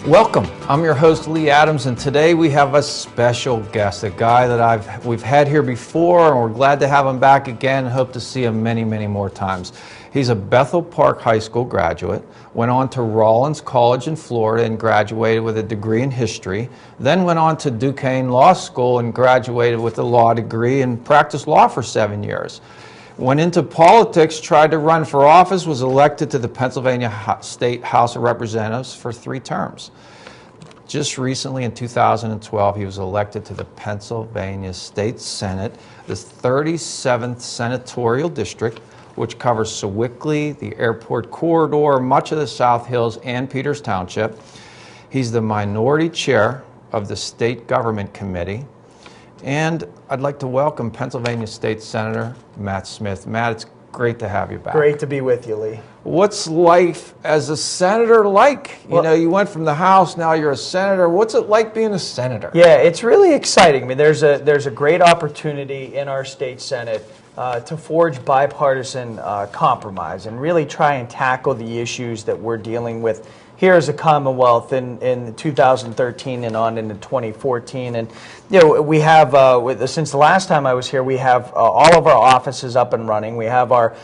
Welcome. I'm your host Lee Adams, and today we have a special guest, a guy that we've had here before, and we're glad to have him back again and hope to see him many, many more times. He's a Bethel Park High School graduate, went on to Rollins College in Florida and graduated with a degree in history, then went on to Duquesne Law School and graduated with a law degree and practiced law for 7 years. Went into politics, tried to run for office, was elected to the Pennsylvania State House of Representatives for 3 terms. Just recently, in 2012, he was elected to the Pennsylvania State Senate, the 37th Senatorial District, which covers Sewickley, the Airport Corridor, much of the South Hills, and Peters Township. He's the minority chair of the State Government Committee. And I'd like to welcome Pennsylvania State Senator Matt Smith. Matt, it's great to have you back. Great to be with you, Lee. What's life as a senator like? You know, you went from the House, now you're a senator. What's it like being a senator? Yeah, it's really exciting. I mean, there's a great opportunity in our state Senate to forge bipartisan compromise and really try and tackle the issues that we're dealing with here as a Commonwealth in 2013 and on into 2014. And, you know, we have, since the last time I was here, we have all of our offices up and running. We have our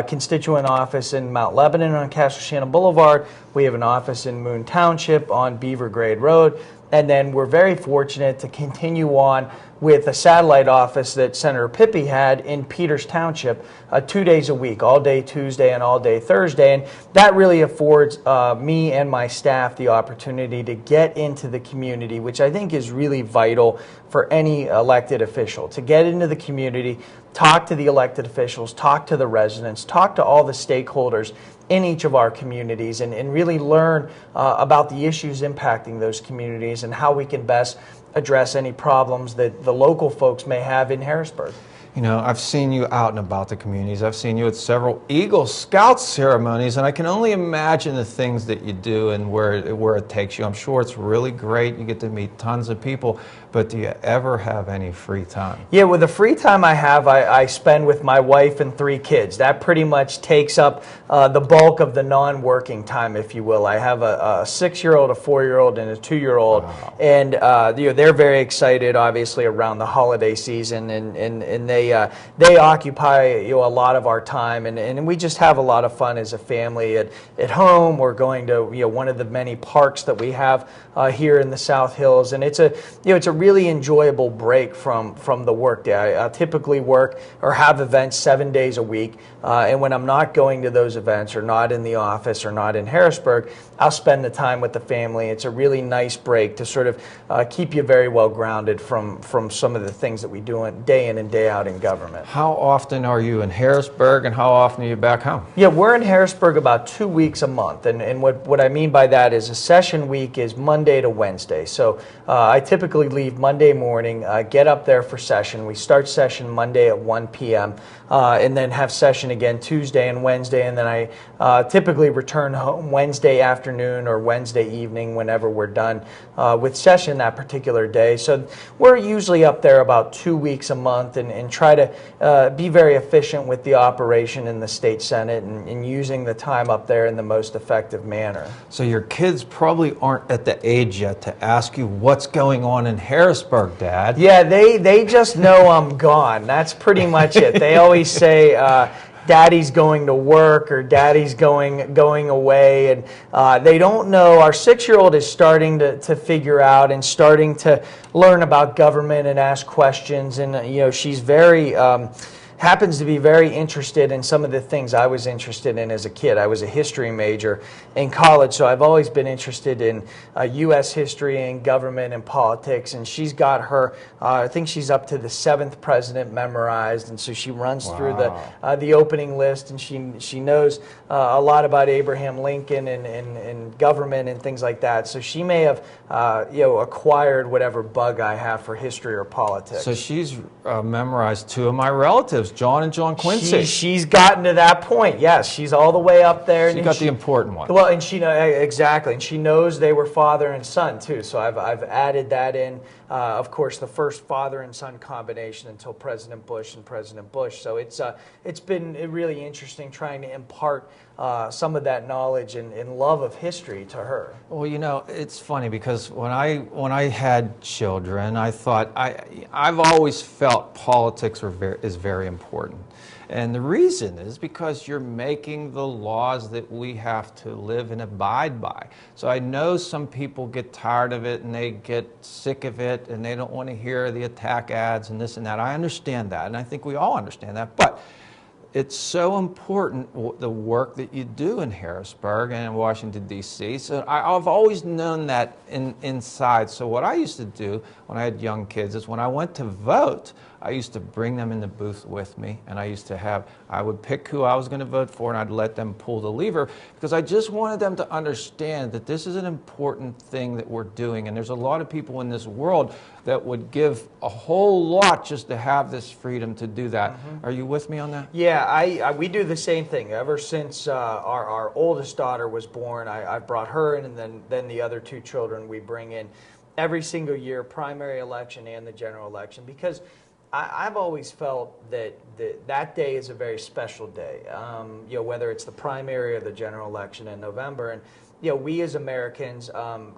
constituent office in Mount Lebanon on Castle Shannon Boulevard. We have an office in Moon Township on Beaver Grade Road. And then we're very fortunate to continue on with a satellite office that Senator Pippy had in Peters Township 2 days a week, all day Tuesday and all day Thursday. And that really affords me and my staff the opportunity to get into the community, which I think is really vital for any elected official, to get into the community, talk to the elected officials, talk to the residents, talk to all the stakeholders in each of our communities and really learn about the issues impacting those communities and how we can best address any problems that the local folks may have in Harrisburg. You know, I've seen you out and about the communities. I've seen you at several Eagle Scout ceremonies, and I can only imagine the things that you do and where it takes you. I'm sure it's really great. You get to meet tons of people, but do you ever have any free time? Yeah, with the free time I have, I spend with my wife and 3 kids. That pretty much takes up the bulk of the non-working time, if you will. I have a 6-year-old, a 4-year-old, and a 2-year-old, wow. And you know, they're very excited, obviously, around the holiday season, and they occupy, you know, a lot of our time, and we just have a lot of fun as a family at home. We're going to, you know, one of the many parks that we have here in the South Hills, and it's a really enjoyable break from the work day. I typically work or have events 7 days a week, and when I'm not going to those events or not in the office or not in Harrisburg, I'll spend the time with the family. It's a really nice break to sort of keep you very well grounded from some of the things that we do day in and day out in government. How often are you in Harrisburg, and how often are you back home? Yeah, we're in Harrisburg about 2 weeks a month, and what I mean by that is a session week is Monday to Wednesday. So I typically leave Monday morning, get up there for session. We start session Monday at 1 p.m. And then have session again Tuesday and Wednesday, and then I typically return home Wednesday afternoon or Wednesday evening whenever we're done with session that particular day. So we're usually up there about 2 weeks a month and try to be very efficient with the operation in the state Senate and using the time up there in the most effective manner. So your kids probably aren't at the age yet to ask you what's going on in Harrisburg, Dad. Yeah, they just know I'm gone. That's pretty much it. They always say, Daddy's going to work or Daddy's going away, and they don't know. Our 6-year-old is starting to figure out and starting to learn about government and ask questions, and you know, she's very happens to be very interested in some of the things I was interested in as a kid. I was a history major in college, so I've always been interested in U.S. history and government and politics, and she's got her, I think she's up to the 7th president memorized, and so she runs through the opening list, and she knows a lot about Abraham Lincoln and government and things like that, so she may have you know, acquired whatever bug I have for history or politics. So she's memorized 2 of my relatives' there's John and John Quincy. She's gotten to that point. Yes, she's all the way up there. She got the important one. Well, and exactly, and she knows they were father and son too. So I've added that in. Of course, the first father and son combination until President Bush and President Bush. So it's been really interesting trying to impart some of that knowledge and love of history to her. Well, you know, it's funny because when I had children, I thought I've always felt politics is very important. And the reason is because you're making the laws that we have to live and abide by. So I know some people get tired of it and they get sick of it and they don't want to hear the attack ads and this and that. I understand that, and I think we all understand that. But it's so important, the work that you do in Harrisburg and in Washington, D.C. So I've always known that inside. So what I used to do when I had young kids is when I went to vote, I used to bring them in the booth with me, and I would pick who I was going to vote for, and I'd let them pull the lever, because I just wanted them to understand that this is an important thing that we're doing, and there's a lot of people in this world that would give a whole lot just to have this freedom to do that. Mm-hmm. Are you with me on that? Yeah, we do the same thing. Ever since our oldest daughter was born, I've brought her in, and then the other two children we bring in every single year, primary election and the general election, because I've always felt that that day is a very special day, whether it's the primary or the general election in November. And, we as Americans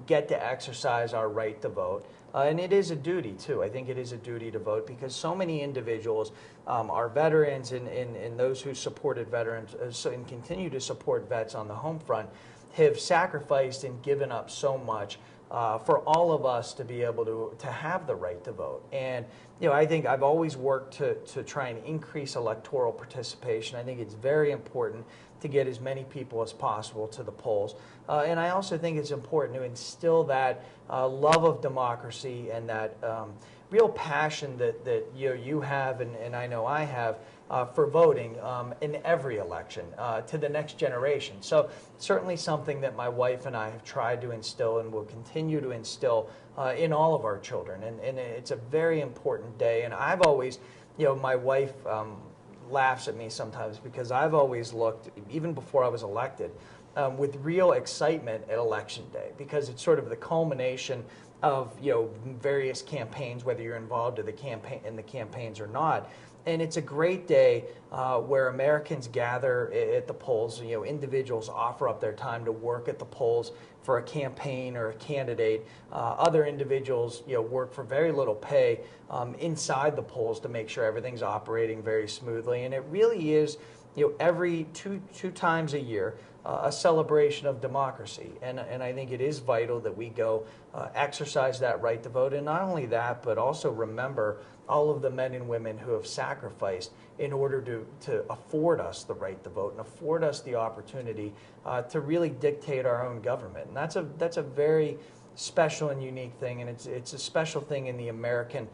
get to exercise our right to vote. And it is a duty, too. I think it is a duty to vote because so many individuals, our veterans and those who supported veterans and continue to support vets on the home front, have sacrificed and given up so much for all of us to be able to have the right to vote. And I think I've always worked to try and increase electoral participation. I think it's very important to get as many people as possible to the polls. And I also think it's important to instill that love of democracy and that real passion that you have and I know I have for voting in every election to the next generation. So certainly something that my wife and I have tried to instill and will continue to instill in all of our children. And it's a very important day. And I've always, my wife laughs at me sometimes because I've always looked, even before I was elected, with real excitement at Election Day, because it's sort of the culmination of various campaigns, whether you're involved in the campaigns or not. And it's a great day where Americans gather at the polls. Individuals offer up their time to work at the polls for a campaign or a candidate. Other individuals, work for very little pay inside the polls to make sure everything's operating very smoothly. And it really is, every two times a year, a celebration of democracy. And I think it is vital that we go exercise that right to vote. And not only that, but also remember all of the men and women who have sacrificed in order to afford us the right to vote and afford us the opportunity to really dictate our own government. And that's a very special and unique thing, and it's a special thing in the American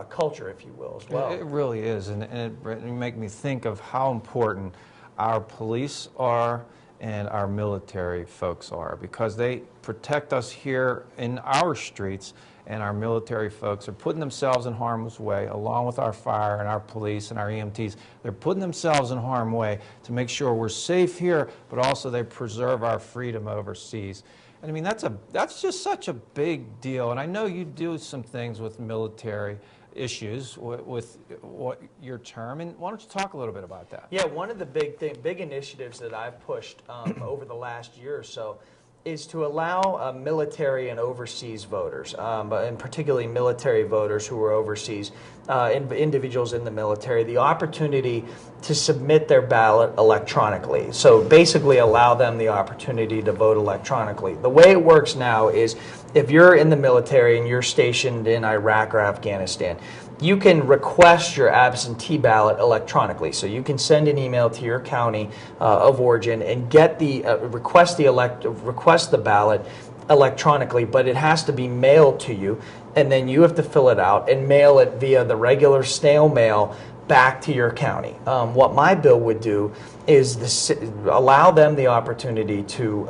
culture, if you will, as well. It really is, and it makes me think of how important our police are and our military folks are, because they protect us here in our streets, and our military folks are putting themselves in harm's way along with our fire and our police and our EMTs. They're putting themselves in harm's way to make sure we're safe here, but also they preserve our freedom overseas. And I mean, that's just such a big deal. And I know you do some things with military issues with what your term, and why don't you talk a little bit about that? Yeah, one of the big initiatives that I've pushed over the last year or so is to allow military and overseas voters, and particularly military voters who are overseas, individuals in the military, the opportunity to submit their ballot electronically. So basically allow them the opportunity to vote electronically. The way it works now is if you're in the military and you're stationed in Iraq or Afghanistan, you can request your absentee ballot electronically. So you can send an email to your county of origin and get request the ballot electronically, but it has to be mailed to you, and then you have to fill it out and mail it via the regular snail mail back to your county. What my bill would do is allow them the opportunity to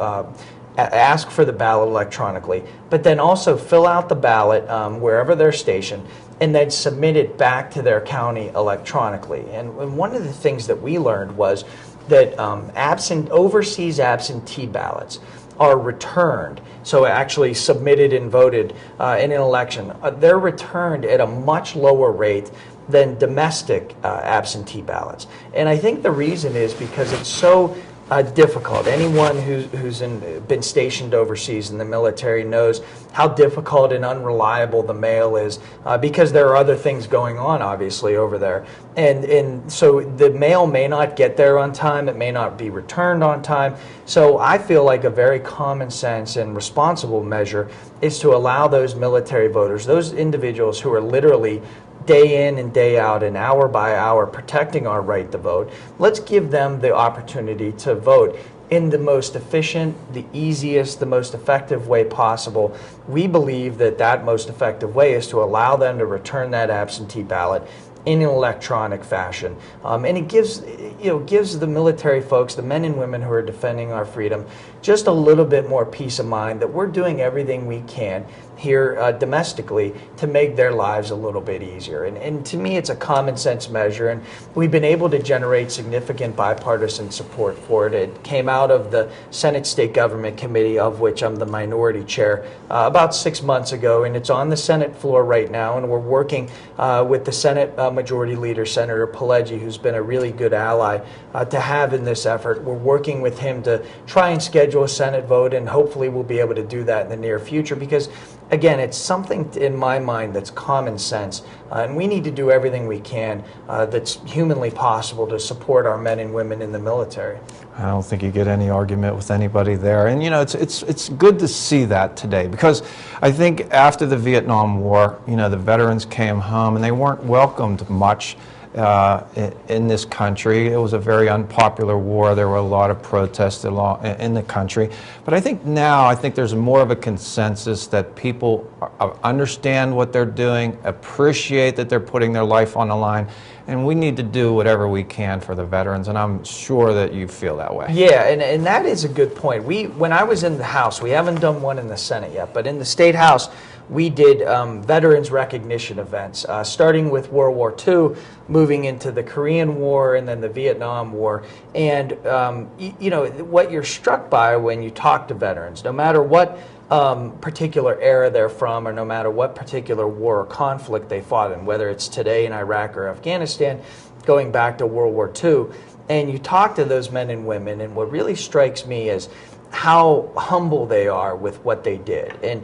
ask for the ballot electronically, but then also fill out the ballot wherever they're stationed and then submit it back to their county electronically. And one of the things that we learned was that overseas absentee ballots are returned, so actually submitted and voted in an election, they're returned at a much lower rate than domestic absentee ballots. And I think the reason is because it's so difficult. Anyone who's been stationed overseas in the military knows how difficult and unreliable the mail is because there are other things going on, obviously, over there. And so the mail may not get there on time. It may not be returned on time. So I feel like a very common sense and responsible measure is to allow those military voters, those individuals who are literally day in and day out and hour by hour protecting our right to vote, let's give them the opportunity to vote in the most efficient, the easiest, the most effective way possible. We believe that that most effective way is to allow them to return that absentee ballot in an electronic fashion. And it gives the military folks, the men and women who are defending our freedom, just a little bit more peace of mind that we're doing everything we can here domestically to make their lives a little bit easier. And to me, it's a common sense measure, and we've been able to generate significant bipartisan support for it. It came out of the Senate State Government Committee, of which I'm the minority chair, about 6 months ago, and it's on the Senate floor right now, and we're working with the Senate Majority Leader, Senator Pileggi, who's been a really good ally to have in this effort. We're working with him to try and schedule a Senate vote, and hopefully we'll be able to do that in the near future because, again, it's something in my mind that's common sense, and we need to do everything we can that's humanly possible to support our men and women in the military. I don't think you get any argument with anybody there. And you know, it's good to see that today because I think after the Vietnam War, you know, the veterans came home and they weren't welcomed much in this country. It was a very unpopular war. There were a lot of protests in the country. But I think now, there's more of a consensus that people understand what they're doing, appreciate that they're putting their life on the line, and we need to do whatever we can for the veterans, and I'm sure that you feel that way. Yeah, and that is a good point. When I was in the House, we haven't done one in the Senate yet, but in the State House, we did veterans recognition events, starting with World War II, moving into the Korean War, and then the Vietnam War. And, you know, what you're struck by when you talk to veterans, no matter what particular era they're from, or no matter what particular war or conflict they fought in, whether it's today in Iraq or Afghanistan, going back to World War II, and you talk to those men and women, and what really strikes me is how humble they are with what they did. And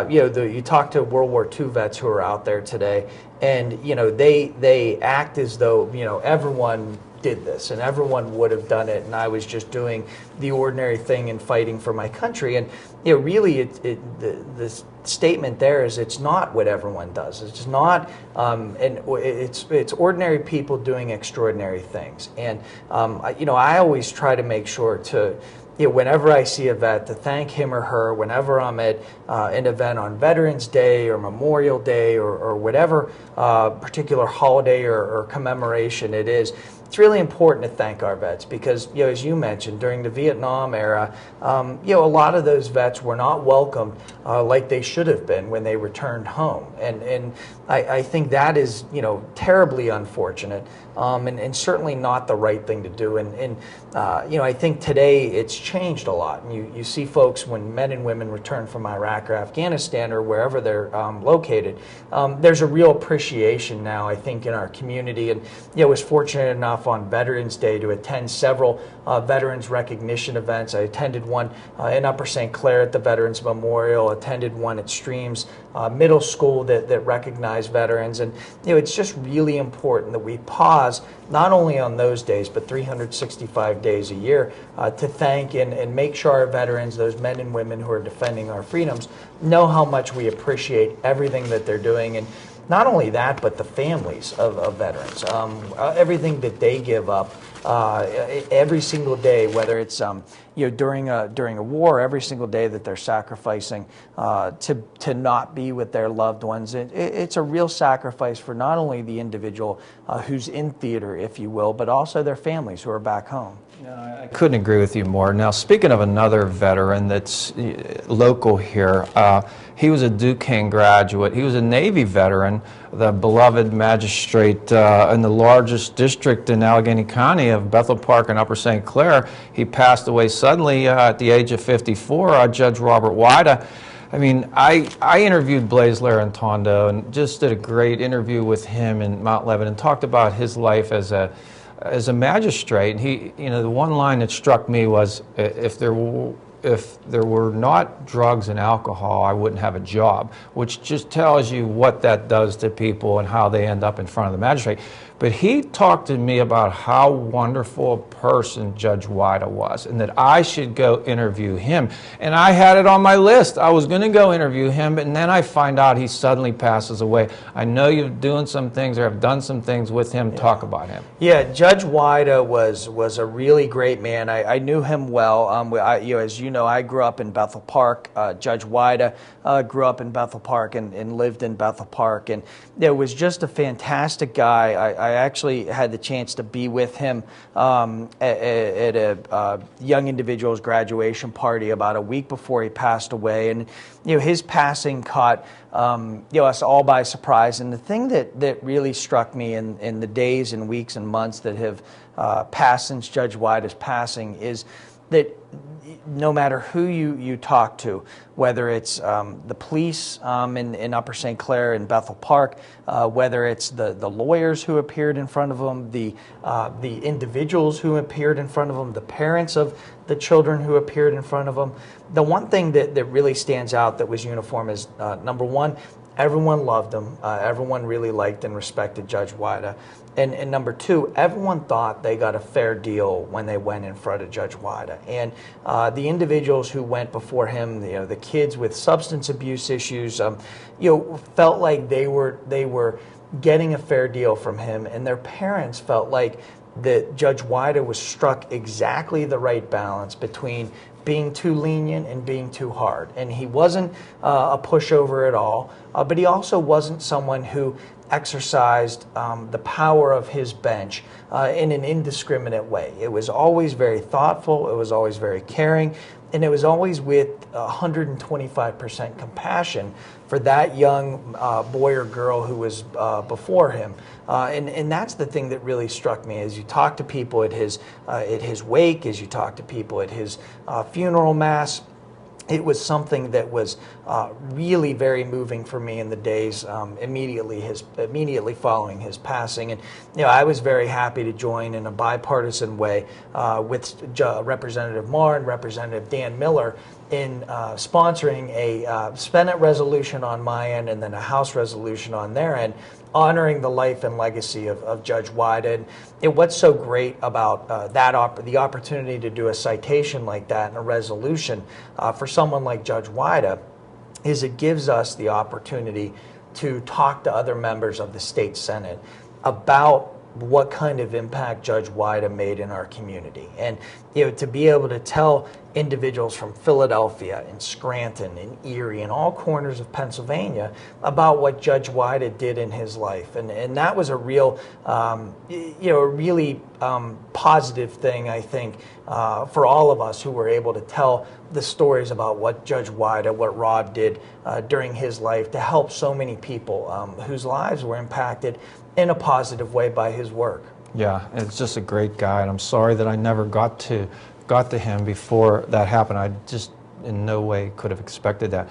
you know, you talk to World War II vets who are out there today, and you know, they act as though, you know, everyone did this and everyone would have done it, and I was just doing the ordinary thing and fighting for my country. And you know, really, the statement there is it's not what everyone does. It's not, and it's ordinary people doing extraordinary things. And you know, I always try to make sure to, you know, whenever I see a vet, to thank him or her. Whenever I'm at an event on Veterans Day or Memorial Day or whatever particular holiday or commemoration it is, it's really important to thank our vets because, you know, as you mentioned, during the Vietnam era, you know, a lot of those vets were not welcomed like they should have been when they returned home. And I think that is, you know, terribly unfortunate and certainly not the right thing to do. And you know, I think today it's changed a lot. And you see folks, when men and women return from Iraq or Afghanistan or wherever they're located, there's a real appreciation now, I think, in our community. And you know, I was fortunate enough on Veterans Day to attend several veterans recognition events. I attended one in Upper St. Clair at the Veterans Memorial, attended one at Streams Middle School that recognized veterans. And you know, it's just really important that we pause not only on those days, but 365 days a year to thank and make sure our veterans, those men and women who are defending our freedoms, know how much we appreciate everything that they're doing. And not only that, but the families of veterans, everything that they give up every single day, whether it's you know, during a war, every single day that they're sacrificing to not be with their loved ones. It's a real sacrifice for not only the individual who's in theater, if you will, but also their families who are back home. No, I couldn't agree with you more. Now, speaking of another veteran that's local here, he was a Duquesne graduate. He was a Navy veteran, the beloved magistrate in the largest district in Allegheny County of Bethel Park and Upper St. Clair. He passed away suddenly at the age of 54, Judge Robert Wida. I mean, I interviewed Blaise Larentondo and just did a great interview with him in Mount Lebanon and talked about his life as a magistrate. And he, you know, the one line that struck me was, if there were not drugs and alcohol, I wouldn't have a job, which just tells you what that does to people and how they end up in front of the magistrate. But he talked to me about how wonderful a person Judge Wida was and that I should go interview him. And I had it on my list. I was going to go interview him, and then I find out he suddenly passes away. I know you're doing some things or have done some things with him. Yeah. Talk about him. Yeah, Judge Wida was a really great man. I knew him well. As you know, I grew up in Bethel Park. Judge Wida grew up in Bethel Park and lived in Bethel Park. And it was just a fantastic guy. I actually had the chance to be with him at a young individual's graduation party about a week before he passed away. And his passing caught us all by surprise. And the thing that really struck me in the days and weeks and months that have passed since Judge Wida's passing is that no matter who you talk to, whether it's the police in Upper St. Clair and Bethel Park, whether it's the lawyers who appeared in front of them, the individuals who appeared in front of them, the parents of the children who appeared in front of them, the one thing that really stands out that was uniform is, number one, everyone loved him. Everyone really liked and respected Judge Wida. And number two, everyone thought they got a fair deal when they went in front of Judge Wida. And the individuals who went before him, the kids with substance abuse issues, felt like they were getting a fair deal from him, and their parents felt like that Judge Wida was struck exactly the right balance between being too lenient and being too hard. And he wasn't a pushover at all, but he also wasn't someone who exercised the power of his bench in an indiscriminate way. It was always very thoughtful, it was always very caring, and it was always with 125% compassion for that young boy or girl who was before him. And that's the thing that really struck me as you talk to people at his wake, as you talk to people at his funeral mass. It was something that was really very moving for me in the days immediately following his passing. And I was very happy to join in a bipartisan way with Representative Marr and Representative Dan Miller in sponsoring a Senate resolution on my end and then a House resolution on their end, honoring the life and legacy of Judge Wida. And what's so great about the opportunity to do a citation like that and a resolution for someone like Judge Wida is it gives us the opportunity to talk to other members of the state Senate about what kind of impact Judge Wida made in our community. And to be able to tell individuals from Philadelphia and Scranton and Erie and all corners of Pennsylvania about what Judge Wida did in his life. And that was a real, really positive thing, I think, for all of us who were able to tell the stories about what Judge Wida, what Rob did during his life to help so many people whose lives were impacted in a positive way by his work. Yeah, it's just a great guy, and I'm sorry that I never got to him before that happened. I just in no way could have expected that.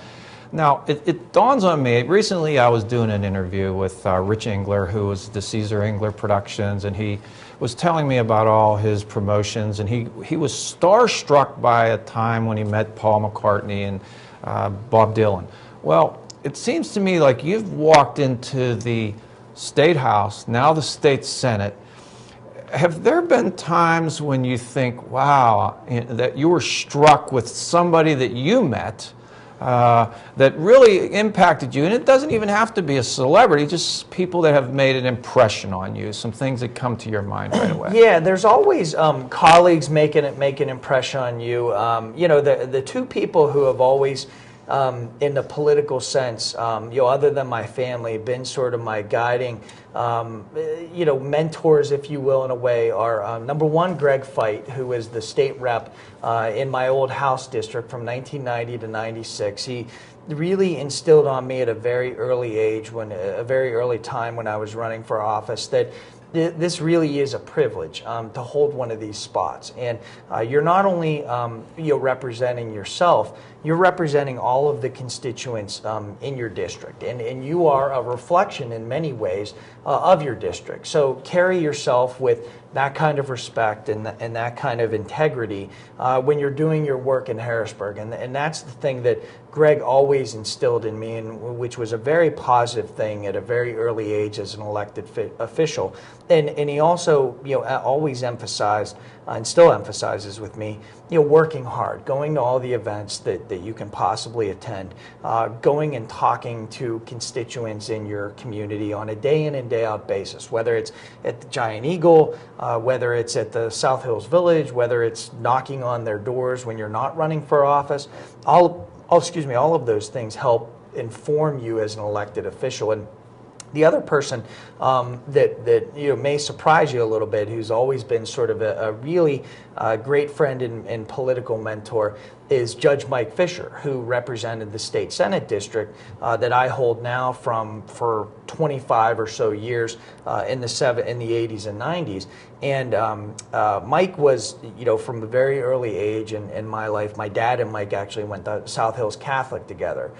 Now, it dawns on me, recently I was doing an interview with Rich Engler, who was the Caesar Engler Productions, and he was telling me about all his promotions, and he was starstruck by a time when he met Paul McCartney and Bob Dylan. Well, it seems to me like you've walked into the State House, now the State Senate. Have there been times when you think, wow, that you were struck with somebody that you met that really impacted you? And it doesn't even have to be a celebrity, just people that have made an impression on you, some things that come to your mind right away. Yeah, there's always colleagues make an impression on you. The two people who have always in the political sense, other than my family, been sort of my guiding, mentors, if you will, in a way, are number one, Greg Feit, who was the state rep in my old House district from 1990 to 96. He really instilled on me at a very early age, a very early time when I was running for office, that this really is a privilege to hold one of these spots. And you're not only representing yourself, you're representing all of the constituents in your district. And you are a reflection in many ways of your district. So carry yourself with that kind of respect and that kind of integrity when you're doing your work in Harrisburg. And that's the thing that Greg always instilled in me, and which was a very positive thing at a very early age as an elected official. And he also, always emphasized, and still emphasizes with me, working hard, going to all the events that you can possibly attend, going and talking to constituents in your community on a day in and day out basis, whether it's at the Giant Eagle, whether it's at the South Hills Village, whether it's knocking on their doors when you're not running for office. All of those things help inform you as an elected official. And the other person that may surprise you a little bit, who's always been sort of a really great friend and political mentor, is Judge Mike Fisher, who represented the state Senate district that I hold now for 25 or so years in the 80s and 90s. And Mike was, from a very early age in my life, my dad and Mike actually went to South Hills Catholic together.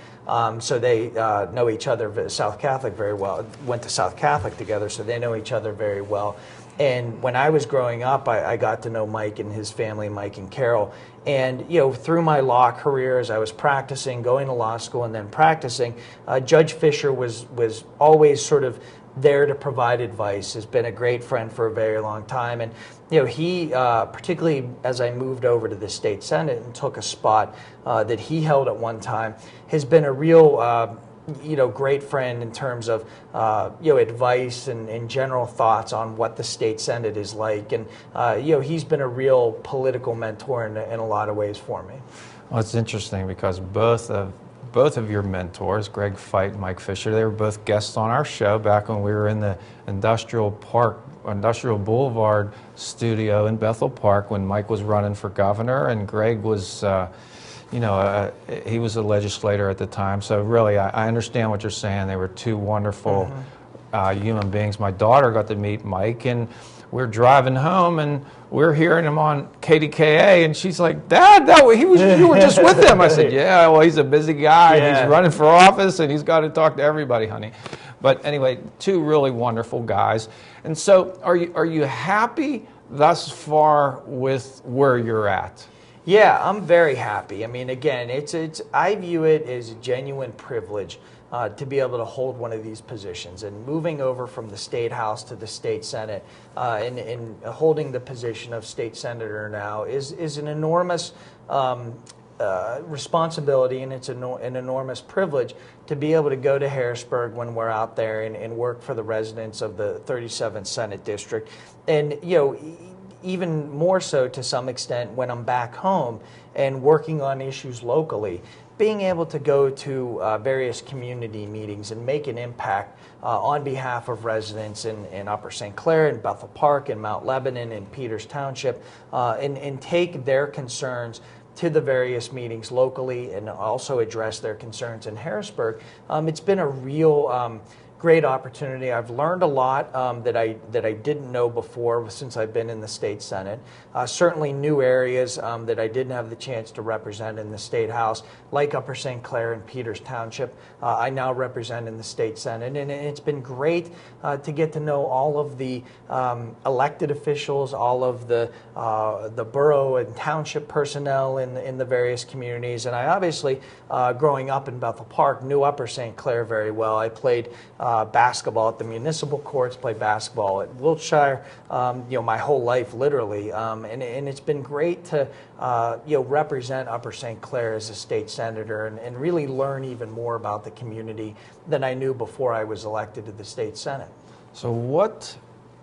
So they know each other, South Catholic, very well. Went to South Catholic together, so they know each other very well. And when I was growing up, I got to know Mike and his family, Mike and Carol. And, through my law career, as I was practicing, going to law school and then practicing, Judge Fisher was always sort of there to provide advice, has been a great friend for a very long time. And, he, particularly as I moved over to the state Senate and took a spot that he held at one time, has been a real great friend in terms of, advice and general thoughts on what the state Senate is like. And, he's been a real political mentor in a lot of ways for me. Well, it's interesting because both of your mentors, Greg Feit and Mike Fisher, they were both guests on our show back when we were in the Industrial Boulevard studio in Bethel Park when Mike was running for governor and Greg was he was a legislator at the time. So really, I understand what you're saying. They were two wonderful human beings. My daughter got to meet Mike, and we're driving home, and we're hearing him on KDKA, and she's like, "Dad, you were just with him." I said, "Yeah, well, he's a busy guy, and he's running for office, and he's got to talk to everybody, honey." But anyway, two really wonderful guys. And so, are you happy thus far with where you're at? Yeah, I'm very happy. I mean, again, I view it as a genuine privilege to be able to hold one of these positions. And moving over from the State House to the State Senate and holding the position of State Senator now is an enormous responsibility, and it's an enormous privilege to be able to go to Harrisburg when we're out there and work for the residents of the 37th Senate District. And, even more so to some extent when I'm back home and working on issues locally, being able to go to various community meetings and make an impact on behalf of residents in Upper St. Clair, in Bethel Park, in Mount Lebanon, in Peters Township, and take their concerns to the various meetings locally and also address their concerns in Harrisburg. It's been a real great opportunity. I've learned a lot that I didn't know before since I've been in the state Senate. Certainly new areas that I didn't have the chance to represent in the State House, like Upper St. Clair and Peters Township. I now represent in the state Senate, and it's been great to get to know all of the elected officials, all of the borough and township personnel in the various communities. And I obviously, growing up in Bethel Park, knew Upper St. Clair very well. I played basketball at the municipal courts, played basketball at Wiltshire, my whole life, literally. And it's been great to, represent Upper St. Clair as a state senator and really learn even more about the community than I knew before I was elected to the state Senate. So what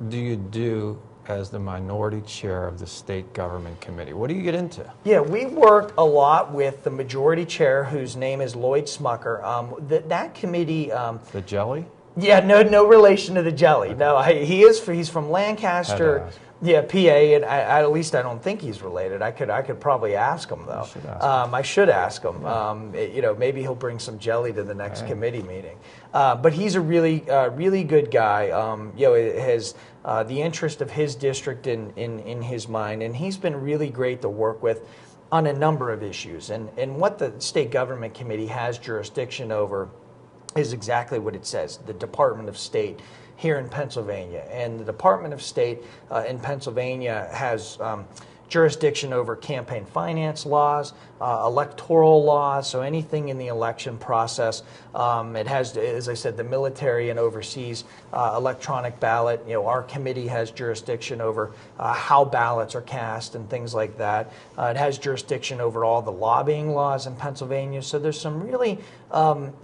do you do as the minority chair of the state government committee? What do you get into? Yeah, we work a lot with the majority chair, whose name is Lloyd Smucker. That committee... the Jelly? Yeah, no relation to the Jelly. No, he's from Lancaster. Yeah, PA, and at least I don't think he's related. I could probably ask him though. I should ask him. Maybe he'll bring some jelly to the next committee meeting. But he's a really good guy. Has the interest of his district in his mind, and he's been really great to work with on a number of issues. And what the state government committee has jurisdiction over is exactly what it says: the Department of State here in Pennsylvania. And the Department of State in Pennsylvania has jurisdiction over campaign finance laws, electoral laws, so anything in the election process. It has, as I said, the military and overseas electronic ballot. Our committee has jurisdiction over how ballots are cast and things like that. It has jurisdiction over all the lobbying laws in Pennsylvania. So there's some really,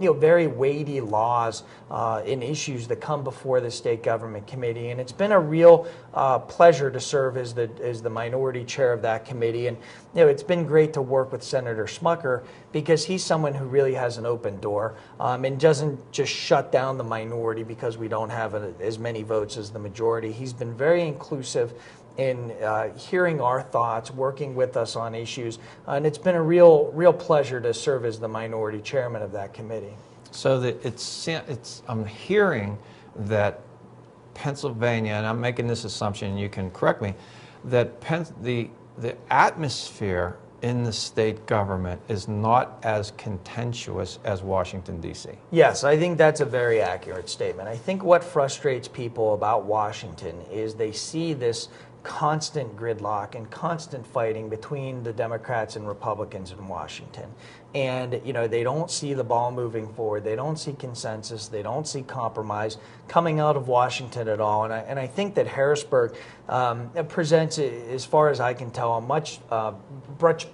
very weighty laws and issues that come before the state government committee, and it's been a real pleasure to serve as the minority chair of that committee. And it's been great to work with Senator Smucker because he's someone who really has an open door and doesn't just shut down the minority because we don't have as many votes as the majority. He's been very inclusive in hearing our thoughts, working with us on issues, and it's been a real pleasure to serve as the minority chairman of that committee. So I'm hearing that Pennsylvania, and I'm making this assumption, and you can correct me, that the atmosphere in the state government is not as contentious as Washington, D.C. Yes, I think that's a very accurate statement. I think what frustrates people about Washington is they see this constant gridlock and constant fighting between the Democrats and Republicans in Washington. And, they don't see the ball moving forward. They don't see consensus. They don't see compromise coming out of Washington at all. And I think that Harrisburg presents, as far as I can tell, a much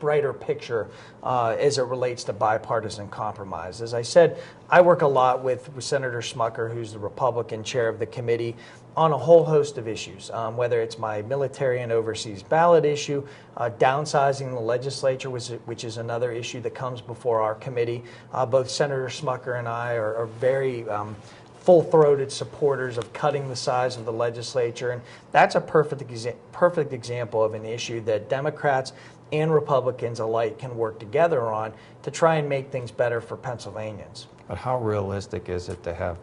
brighter picture as it relates to bipartisan compromise. As I said, I work a lot with Senator Smucker, who's the Republican chair of the committee, on a whole host of issues, whether it's my military and overseas ballot issue, downsizing the legislature, which is another issue that comes before our committee. Both Senator Smucker and I are very full-throated supporters of cutting the size of the legislature, and that's a perfect example of an issue that Democrats and Republicans alike can work together on to try and make things better for Pennsylvanians. But how realistic is it to have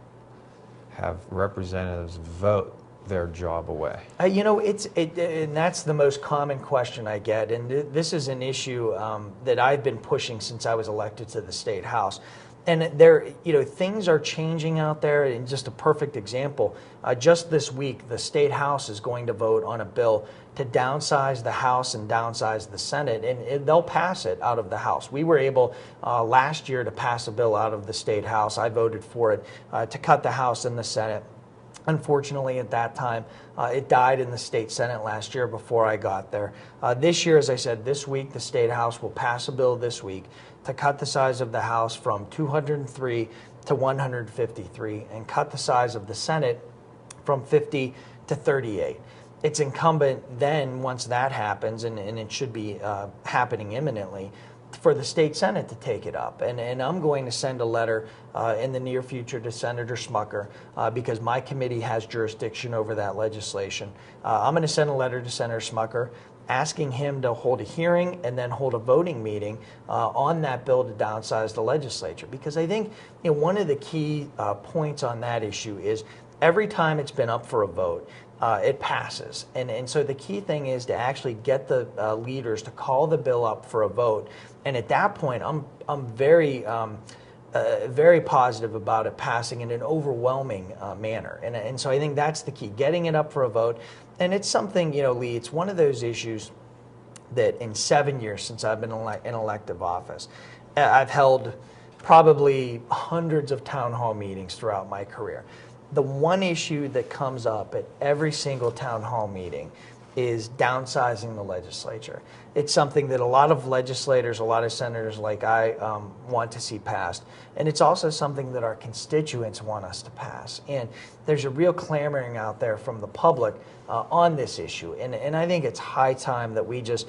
representatives vote their job away? And that's the most common question I get, and this is an issue that I've been pushing since I was elected to the state house. And things are changing out there. And just a perfect example, just this week, the state house is going to vote on a bill to downsize the House and downsize the Senate, and they'll pass it out of the House. We were able last year to pass a bill out of the state house. I voted for it to cut the House and the Senate. Unfortunately, at that time, it died in the state Senate last year before I got there. This year, as I said, this week, the state house will pass a bill this week to cut the size of the House from 203 to 153 and cut the size of the Senate from 50 to 38. It's incumbent then, once that happens, and it should be happening imminently, for the state Senate to take it up. And I'm going to send a letter in the near future to Senator Smucker because my committee has jurisdiction over that legislation. I'm going to send a letter to Senator Smucker asking him to hold a hearing and then hold a voting meeting on that bill to downsize the legislature. Because I think one of the key points on that issue is every time it's been up for a vote, it passes. And so the key thing is to actually get the leaders to call the bill up for a vote. And at that point, I'm very positive about it passing in an overwhelming manner. And so I think that's the key, getting it up for a vote. And it's something, Lee, it's one of those issues that in 7 years since I've been in elective office, I've held probably hundreds of town hall meetings throughout my career. The one issue that comes up at every single town hall meeting is downsizing the legislature. It's something that a lot of legislators, a lot of senators like I want to see passed. And it's also something that our constituents want us to pass. And there's a real clamoring out there from the public on this issue. And I think it's high time that we just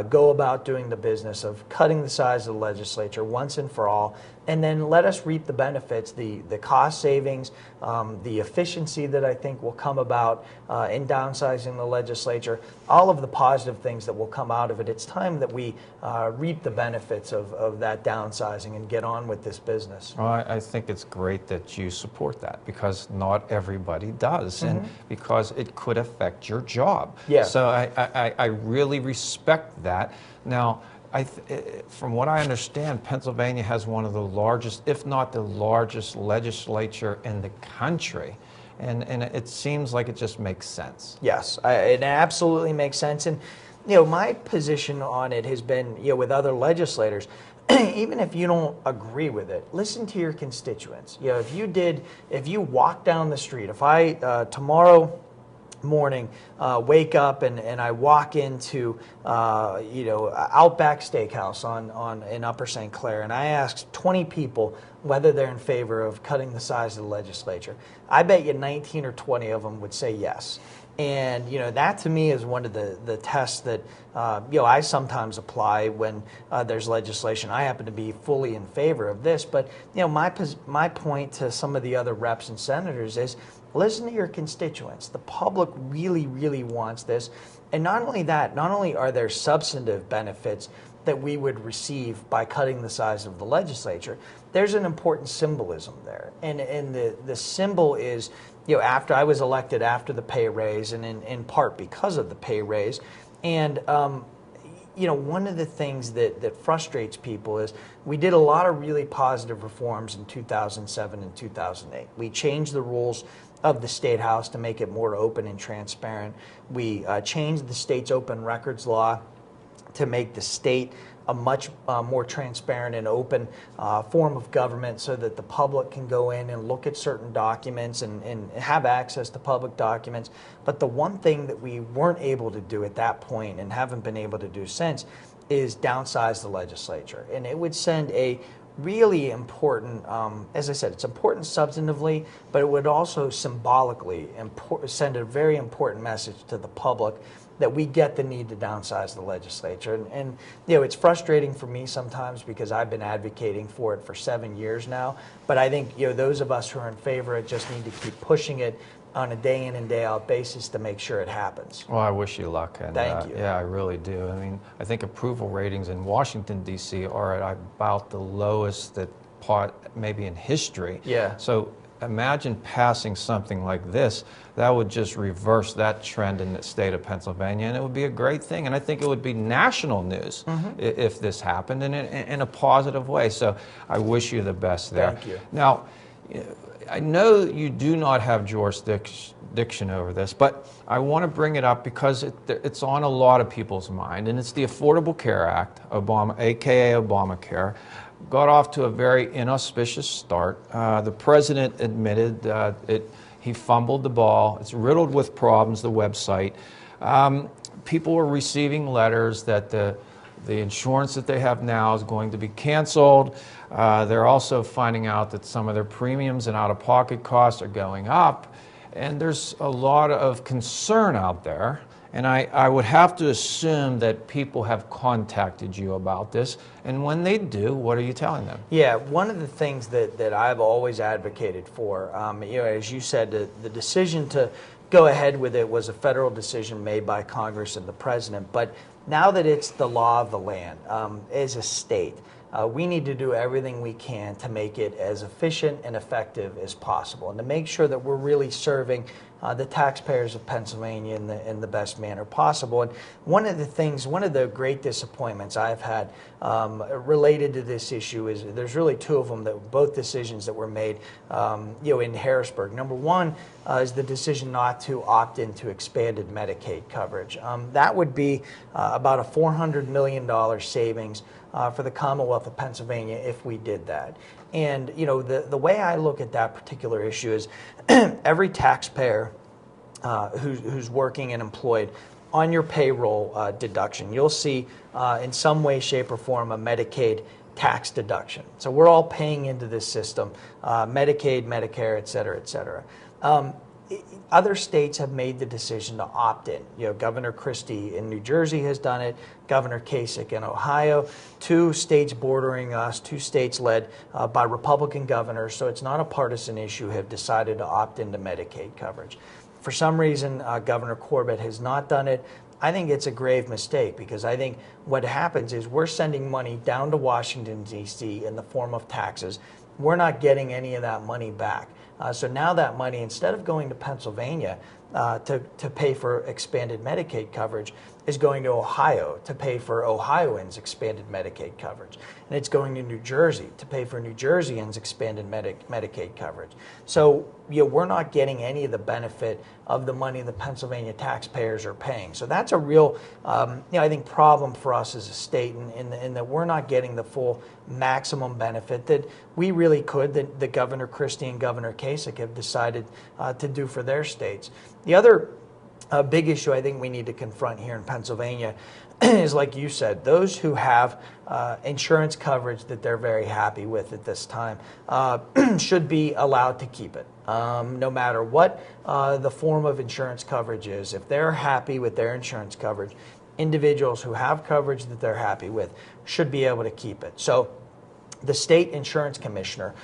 go about doing the business of cutting the size of the legislature once and for all, and then let us reap the benefits, the cost savings, the efficiency that I think will come about in downsizing the legislature, all of the positive things that will come out of it. It's time that we reap the benefits of that downsizing and get on with this business. Well, I think it's great that you support that, because not everybody does, and because it could affect your job. Yeah. So I really respect that. Now, from what I understand, Pennsylvania has one of the largest, if not the largest, legislature in the country. And it seems like it just makes sense. Yes, it absolutely makes sense. And, you know, my position on it has been, you know, with other legislators, even if you don't agree with it, listen to your constituents. You know, if you walk down the street, if I, tomorrow morning, wake up and I walk into Outback Steakhouse in Upper St. Clair, and I ask 20 people whether they're in favor of cutting the size of the legislature, I bet you 19 or 20 of them would say yes. And that to me is one of the tests that I sometimes apply when there's legislation. I happen to be fully in favor of this, but my point to some of the other reps and senators is, listen to your constituents. The public really, really wants this. And not only that, not only are there substantive benefits that we would receive by cutting the size of the legislature, there's an important symbolism there. And the symbol is, after I was elected after the pay raise, and in part because of the pay raise. And one of the things that frustrates people is we did a lot of really positive reforms in 2007 and 2008. We changed the rules of the State House to make it more open and transparent. We changed the state's open records law to make the state a much more transparent and open form of government, so that the public can go in and look at certain documents and have access to public documents. But the one thing that we weren't able to do at that point, and haven't been able to do since, is downsize the legislature. And it would send a really important, as I said, it's important substantively, but it would also symbolically send a very important message to the public that we get the need to downsize the legislature. And it's frustrating for me sometimes, because I've been advocating for it for 7 years now. But I think those of us who are in favor of it just need to keep pushing it on a day in and day out basis to make sure it happens. Well, I wish you luck. And, Thank you. Yeah, I really do. I mean, I think approval ratings in Washington, D.C. are at about the lowest maybe in history. Yeah. So imagine passing something like this. That would just reverse that trend in the state of Pennsylvania, and it would be a great thing. And I think it would be national news if this happened, and in a positive way. So I wish you the best there. Thank you. Now, I know you do not have jurisdiction over this, but I want to bring it up because it's on a lot of people's mind, and it's the Affordable Care Act, aka Obamacare. Got off to a very inauspicious start. The president admitted he fumbled the ball. It's riddled with problems, the website. People were receiving letters that the insurance that they have now is going to be canceled. They're also finding out that some of their premiums and out-of-pocket costs are going up. And there's a lot of concern out there. And I would have to assume that people have contacted you about this. And when they do, what are you telling them? Yeah, one of the things that I've always advocated for, as you said, the decision to go ahead with it was a federal decision made by Congress and the president. But now that it's the law of the land, as a state, we need to do everything we can to make it as efficient and effective as possible, and to make sure that we're really serving the taxpayers of Pennsylvania in the best manner possible. And one of the great disappointments I've had related to this issue is there's really two of them, both decisions that were made in Harrisburg. Number one is the decision not to opt into expanded Medicaid coverage. That would be about a $400 million savings for the Commonwealth of Pennsylvania if we did that. And the way I look at that particular issue is every taxpayer who's working and employed, on your payroll deduction, you'll see in some way, shape, or form a Medicaid tax deduction. So we're all paying into this system, Medicaid, Medicare, et cetera, et cetera. other states have made the decision to opt in. Governor Christie in New Jersey has done it, Governor Kasich in Ohio, two states bordering us, two states led by Republican governors, so it's not a partisan issue, have decided to opt into Medicaid coverage. For some reason, Governor Corbett has not done it. I think it's a grave mistake, because I think what happens is we're sending money down to Washington, D.C. in the form of taxes. We're not getting any of that money back. So now that money, instead of going to Pennsylvania to pay for expanded Medicaid coverage, is going to Ohio to pay for Ohioans' expanded Medicaid coverage. And it's going to New Jersey to pay for New Jerseyans' expanded Medicaid coverage. So we're not getting any of the benefit of the money the Pennsylvania taxpayers are paying. So that's a real, I think, problem for us as a state, in that we're not getting the full maximum benefit that we really could, that Governor Christie and Governor Kasich have decided to do for their states. The other big issue I think we need to confront here in Pennsylvania is, like you said, those who have insurance coverage that they're very happy with at this time should be allowed to keep it. No matter what the form of insurance coverage is, if they're happy with their insurance coverage, individuals who have coverage that they're happy with should be able to keep it. So the state insurance commissioner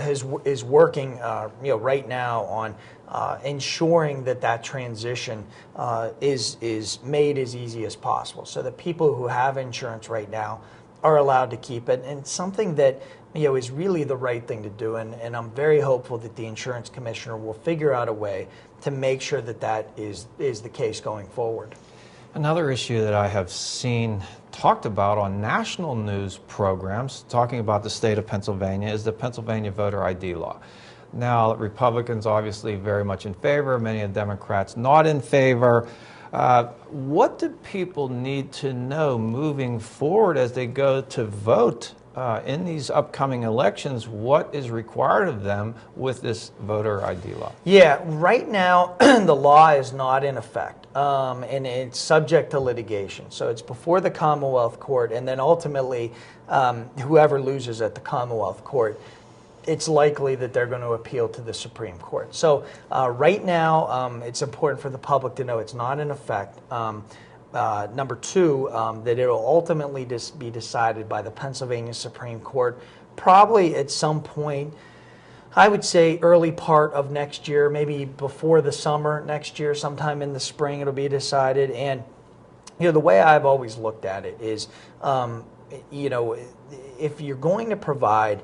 is working right now on ensuring that transition is made as easy as possible, so that people who have insurance right now are allowed to keep it, and something that is really the right thing to do. And I'm very hopeful that the insurance commissioner will figure out a way to make sure that is the case going forward. Another issue that I have seen talked about on national news programs talking about the state of Pennsylvania is the Pennsylvania voter ID law. Now, Republicans obviously very much in favor, many of the Democrats not in favor. What do people need to know moving forward as they go to vote in these upcoming elections? What is required of them with this voter ID law? Yeah, right now the law is not in effect, and it's subject to litigation. So it's before the Commonwealth Court, and then ultimately whoever loses at the Commonwealth Court, it's likely that they're going to appeal to the Supreme Court. So right now it's important for the public to know it's not in effect. Number two, that it will ultimately be decided by the Pennsylvania Supreme Court, probably at some point, I would say early part of next year, maybe before the summer next year, sometime in the spring it'll be decided. And the way I've always looked at it is, if you're going to provide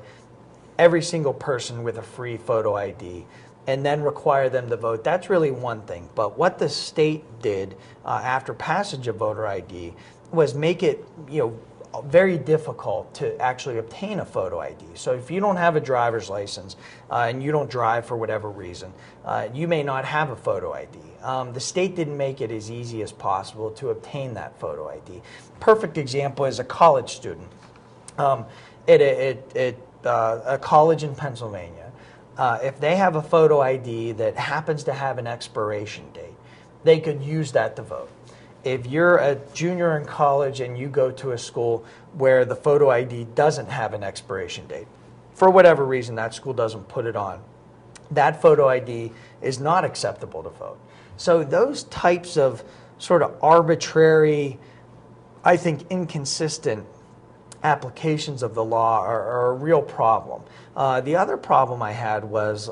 every single person with a free photo ID and then require them to vote, that's really one thing. But what the state did after passage of voter ID was make it very difficult to actually obtain a photo ID. So if you don't have a driver's license and you don't drive for whatever reason, you may not have a photo ID. The state didn't make it as easy as possible to obtain that photo ID. Perfect example is a college student at a college in Pennsylvania. If they have a photo ID that happens to have an expiration date, they could use that to vote. If you're a junior in college and you go to a school where the photo ID doesn't have an expiration date, for whatever reason that school doesn't put it on, that photo ID is not acceptable to vote. So those types of sort of arbitrary, I think inconsistent applications of the law are a real problem. The other problem I had was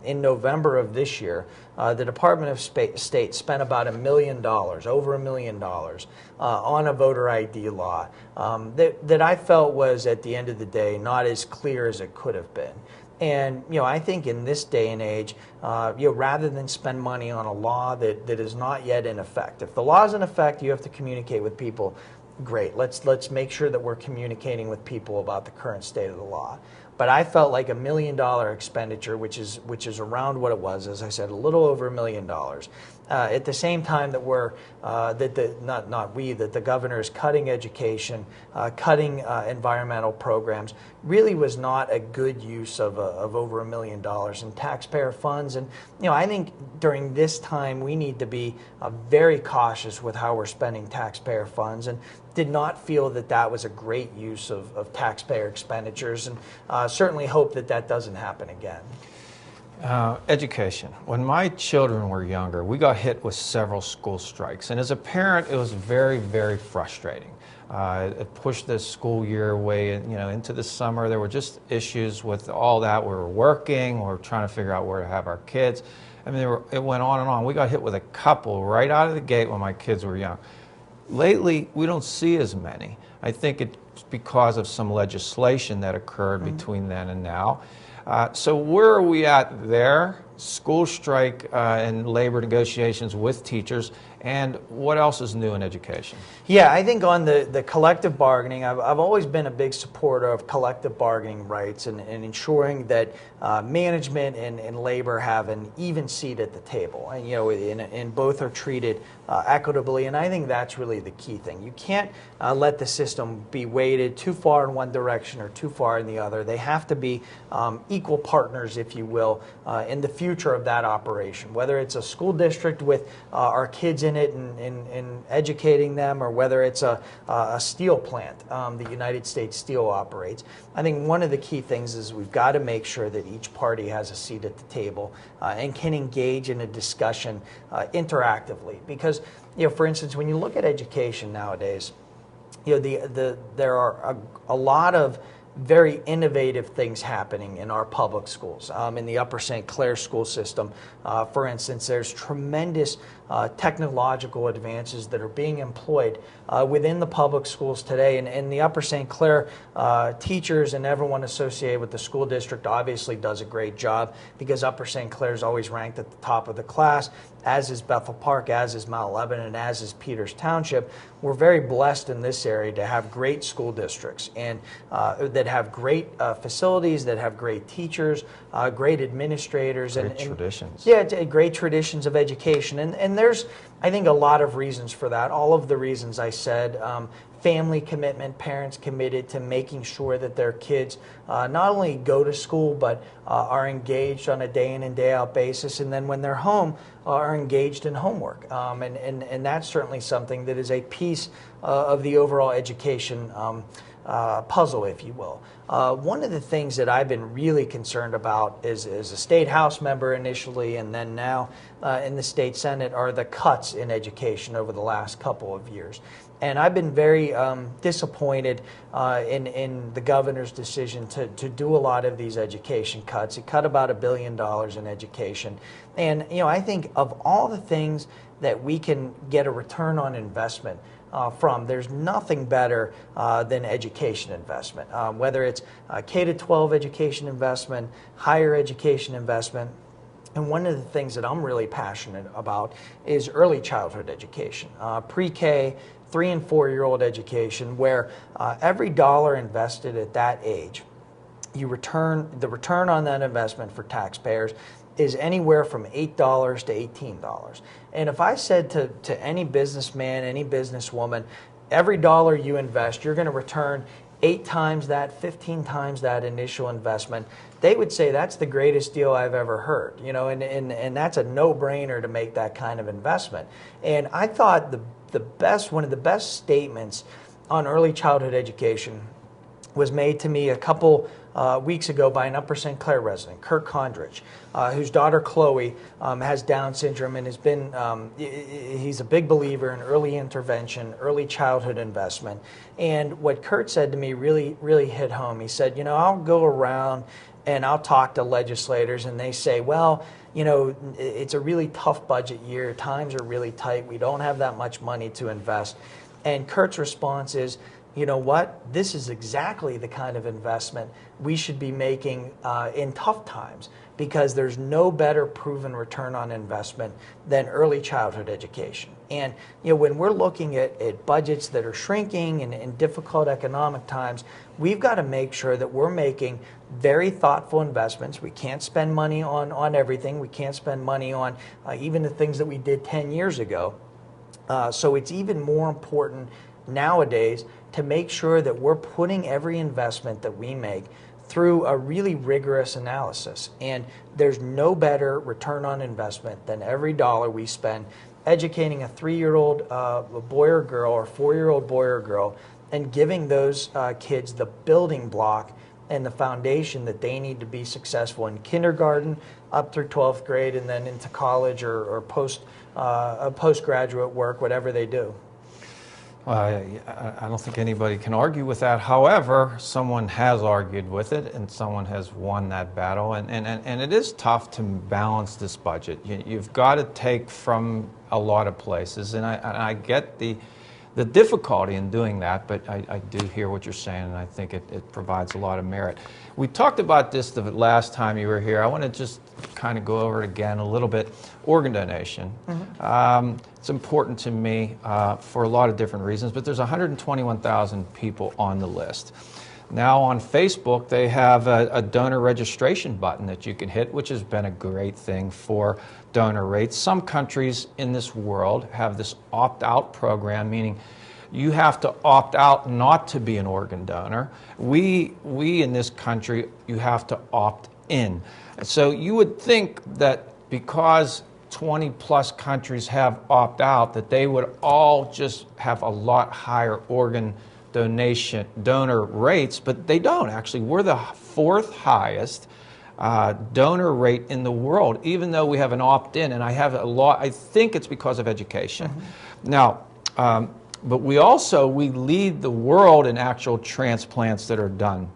in November of this year, the Department of State spent about $1 million, over $1 million, on a voter ID law that I felt was, at the end of the day, not as clear as it could have been. And I think in this day and age, rather than spend money on a law that is not yet in effect, if the law is in effect, you have to communicate with people. Great. Let's make sure that we're communicating with people about the current state of the law. But I felt like $1 million expenditure, which is around what it was, as I said, a little over $1 million. At the same time that that the governor is cutting education, cutting environmental programs, really was not a good use of over $1 million in taxpayer funds. And I think during this time we need to be very cautious with how we're spending taxpayer funds, and did not feel that was a great use of taxpayer expenditures, and certainly hope that doesn't happen again. Education. When my children were younger, we got hit with several school strikes, and as a parent, it was very, very frustrating. It pushed the school year way, into the summer. There were just issues with all that. We were working, we were trying to figure out where to have our kids. I mean, it went on and on. We got hit with a couple right out of the gate when my kids were young. Lately, we don't see as many. I think it's because of some legislation that occurred between then and now. So where are we at there? School strike and labor negotiations with teachers, and what else is new in education? Yeah, I think on the collective bargaining, I've always been a big supporter of collective bargaining rights and ensuring that management and labor have an even seat at the table, and both are treated equitably, and I think that's really the key thing. You can't let the system be weighted too far in one direction or too far in the other. They have to be equal partners, if you will, in the future of that operation, whether it's a school district with our kids in it and educating them, or whether it's a steel plant the United States Steel operates. I think one of the key things is we've got to make sure that each party has a seat at the table and can engage in a discussion interactively. Because, for instance, when you look at education nowadays, there are a lot of very innovative things happening in our public schools. In the Upper St. Clair school system, for instance, there's tremendous technological advances that are being employed within the public schools today. And the Upper St. Clair teachers and everyone associated with the school district obviously does a great job, because Upper St. Clair is always ranked at the top of the class, as is Bethel Park, as is Mount Lebanon, and as is Peters Township. We're very blessed in this area to have great school districts and that have great facilities, that have great teachers, great administrators. Great traditions. Yeah, great traditions of education. And there's, I think, a lot of reasons for that. All of the reasons I said. Family commitment, parents committed to making sure that their kids not only go to school, but are engaged on a day in and day out basis, and then when they're home, are engaged in homework. And that's certainly something that is a piece of the overall education puzzle, if you will. One of the things that I've been really concerned about is, as a state house member initially, and then now in the state senate, are the cuts in education over the last couple of years. And I've been very disappointed in the governor's decision to do a lot of these education cuts. He cut about $1 billion in education. And, I think of all the things that we can get a return on investment from, there's nothing better than education investment, whether it's K-12 education investment, higher education investment. And one of the things that I'm really passionate about is early childhood education, pre-K, 3- and 4-year-old education, where every dollar invested at that age, the return on that investment for taxpayers is anywhere from $8 to $18. And if I said to any businessman, any businesswoman, every dollar you invest, you're going to return 8 times that, 15 times that initial investment, they would say that's the greatest deal I've ever heard. And that's a no-brainer to make that kind of investment. And I thought one of the best statements on early childhood education was made to me a couple weeks ago by an Upper St. Clair resident, Kirk Condrich, whose daughter Chloe has Down syndrome and has been, he's a big believer in early intervention, early childhood investment. And what Kurt said to me really, really hit home. He said, I'll go around and I'll talk to legislators, and they say, well, it's a really tough budget year. Times are really tight. We don't have that much money to invest. And Kurt's response is, you know what? This is exactly the kind of investment we should be making in tough times, because there's no better proven return on investment than early childhood education. And when we're looking at budgets that are shrinking and in difficult economic times, we've got to make sure that we're making very thoughtful investments. We can't spend money on everything. We can't spend money on even the things that we did 10 years ago. So it's even more important nowadays to make sure that we're putting every investment that we make through a really rigorous analysis. And there's no better return on investment than every dollar we spend educating a 3-year-old boy or girl or 4-year-old boy or girl, and giving those kids the building block and the foundation that they need to be successful in kindergarten up through 12th grade and then into college or postgraduate work, whatever they do. I don't think anybody can argue with that. However, someone has argued with it and someone has won that battle. And it is tough to balance this budget. You've got to take from a lot of places. And I get the difficulty in doing that, but I do hear what you're saying, and I think it provides a lot of merit. We talked about this the last time you were here. I want to just kind of go over it again a little bit. Organ donation. Mm-hmm. It's important to me for a lot of different reasons, but there's 121,000 people on the list. Now on Facebook, they have a donor registration button that you can hit, which has been a great thing for donor rates. Some countries in this world have this opt-out program, meaning you have to opt out not to be an organ donor. We in this country, you have to opt in. So you would think that because 20 plus countries have opt-out, that they would all just have a lot higher organ donor rates, but they don't actually. We're the fourth highest donor rate in the world, even though we have an opt-in, and I think it's because of education. Mm-hmm. Now, but we lead the world in actual transplants that are done.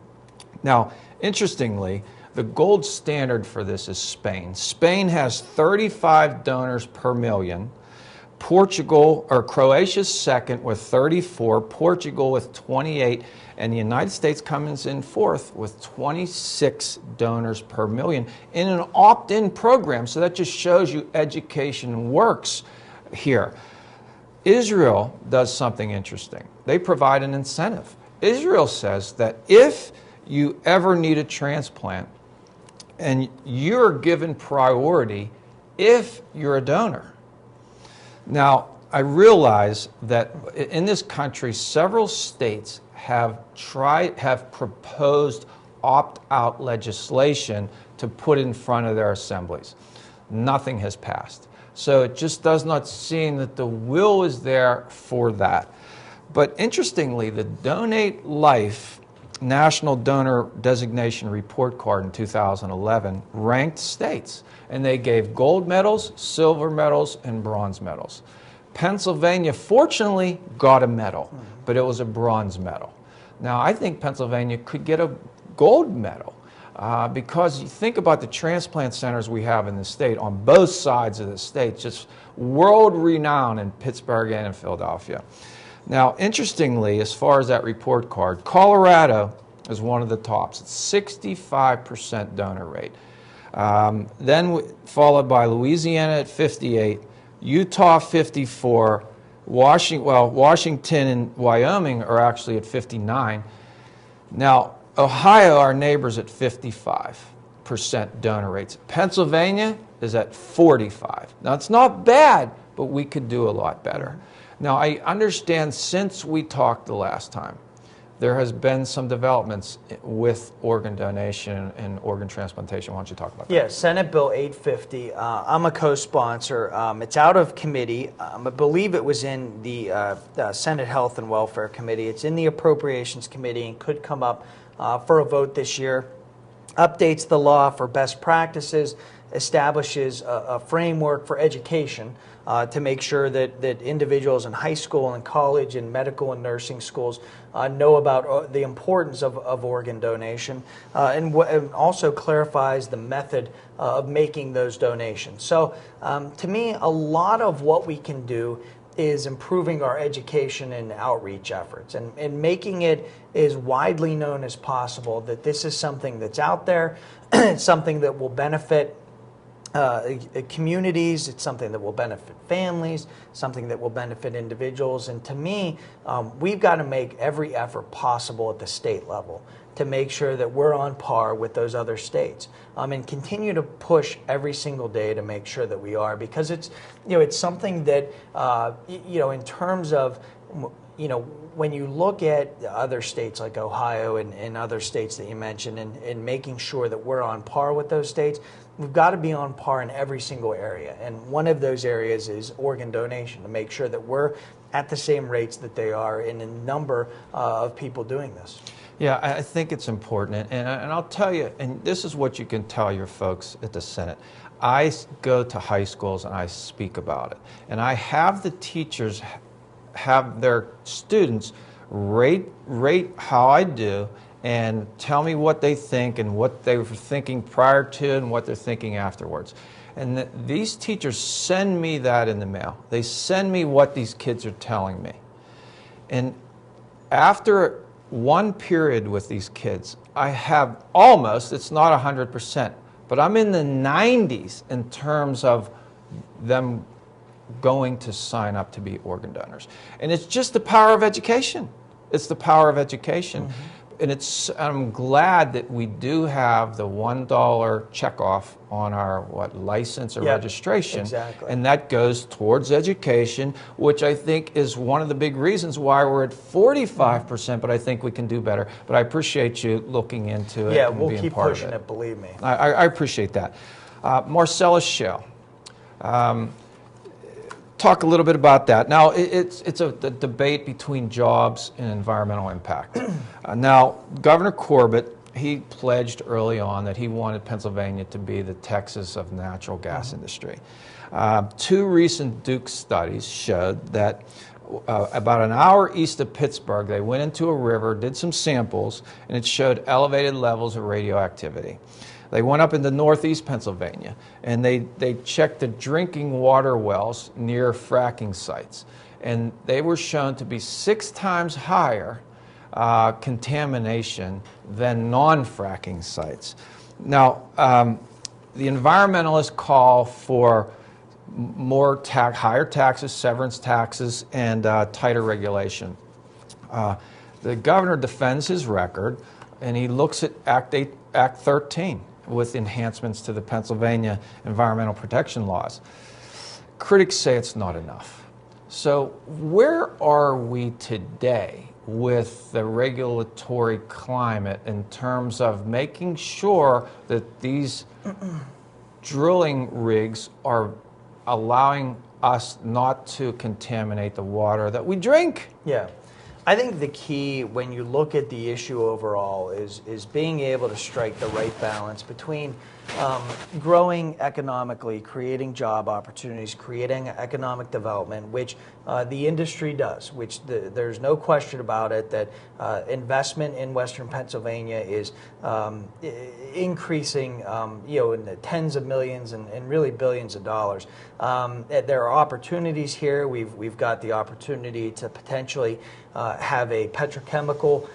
Now, interestingly, the gold standard for this is Spain. Spain has 35 donors per million. Croatia's second with 34, Portugal with 28, and the United States comes in fourth with 26 donors per million in an opt-in program. So that just shows you education works here. Israel does something interesting. They provide an incentive. Israel says that if you ever need a transplant, and you're given priority if you're a donor. Now, I realize that in this country, several states have proposed opt-out legislation to put in front of their assemblies. Nothing has passed. So it just does not seem that the will is there for that. But interestingly, the Donate Life National Donor Designation Report Card in 2011 ranked states, and they gave gold medals, silver medals, and bronze medals. Pennsylvania, fortunately, got a medal, but it was a bronze medal. Now, I think Pennsylvania could get a gold medal because you think about the transplant centers we have in the state on both sides of the state, just world-renowned in Pittsburgh and in Philadelphia. Now, interestingly, as far as that report card, Colorado is one of the tops. It's 65% donor rate. Then followed by Louisiana at 58, Utah 54, Washington and Wyoming are actually at 59. Now, Ohio, our neighbors, at 55% donor rates. Pennsylvania is at 45. Now, it's not bad, but we could do a lot better. Now, I understand since we talked the last time, there has been some developments with organ donation and organ transplantation. Why don't you talk about that? Yeah, Senate Bill 850. I'm a co-sponsor. It's out of committee. I believe it was in the Senate Health and Welfare Committee. It's in the Appropriations Committee and could come up for a vote this year. Updates the law for best practices, establishes a framework for education to make sure that individuals in high school and college and medical and nursing schools know about the importance of organ donation, and also clarifies the method of making those donations. So to me, a lot of what we can do is improving our education and outreach efforts and making it as widely known as possible that this is something that's out there, it's something that will benefit communities, it's something that will benefit families, something that will benefit individuals. And to me, we've got to make every effort possible at the state level to make sure that we're on par with those other states, and continue to push every single day to make sure that we are, because it's something that in terms of when you look at other states like Ohio and other states that you mentioned, and making sure that we're on par with those states, we've got to be on par in every single area. And one of those areas is organ donation, to make sure that we're at the same rates that they are in a number of people doing this. Yeah, I think it's important, and I'll tell you, and this is what you can tell your folks at the Senate. Go to high schools and I speak about it, and I have the teachers have their students rate how I do and tell me what they think and what they were thinking prior to and what they're thinking afterwards. And these teachers send me that in the mail. They send me what these kids are telling me. And after one period with these kids, I have almost, it's not 100%, but I'm in the 90s in terms of them going to sign up to be organ donors. And it's just the power of education. It's the power of education. Mm-hmm. And I'm glad that we do have the $1 checkoff on our license or registration. Exactly. And that goes towards education, which I think is one of the big reasons why we're at 45%, but I think we can do better. But I appreciate you looking into it. Yeah, and we'll being keep part pushing of it, believe me. I appreciate that. Marcellus Shale. Talk a little bit about that. Now, it's a debate between jobs and environmental impact. Now, Governor Corbett, he pledged early on that he wanted Pennsylvania to be the Texas of natural gas industry. Two recent Duke studies showed that about an hour east of Pittsburgh, they went into a river, did some samples, and it showed elevated levels of radioactivity. They went up into northeast Pennsylvania, and they checked the drinking water wells near fracking sites. And they were shown to be 6 times higher contamination than non-fracking sites. Now, the environmentalists call for higher taxes, severance taxes, and tighter regulation. The governor defends his record, and he looks at Act 13 with enhancements to the Pennsylvania environmental protection laws. Critics say it's not enough. So where are we today with the regulatory climate in terms of making sure that these drilling rigs are allowing us not to contaminate the water that we drink? Yeah. I think the key when you look at the issue overall is being able to strike the right balance between growing economically, creating job opportunities, creating economic development, which the industry does, which there's no question about it, that investment in Western Pennsylvania is increasing in the tens of millions and really billions of dollars. There are opportunities here. We've got the opportunity to potentially have a petrochemical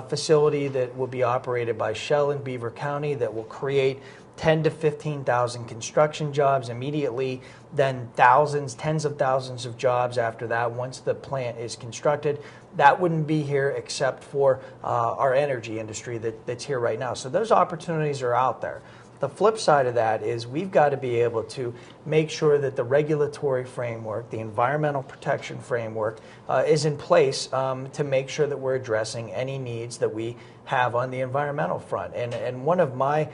facility that will be operated by Shell in Beaver County that will create 10 to 15,000 construction jobs immediately, then tens of thousands of jobs after that once the plant is constructed. That wouldn't be here except for our energy industry that's here right now. So those opportunities are out there. The flip side of that is we've got to be able to make sure that the regulatory framework, the environmental protection framework, is in place to make sure that we're addressing any needs that we have on the environmental front. And one of my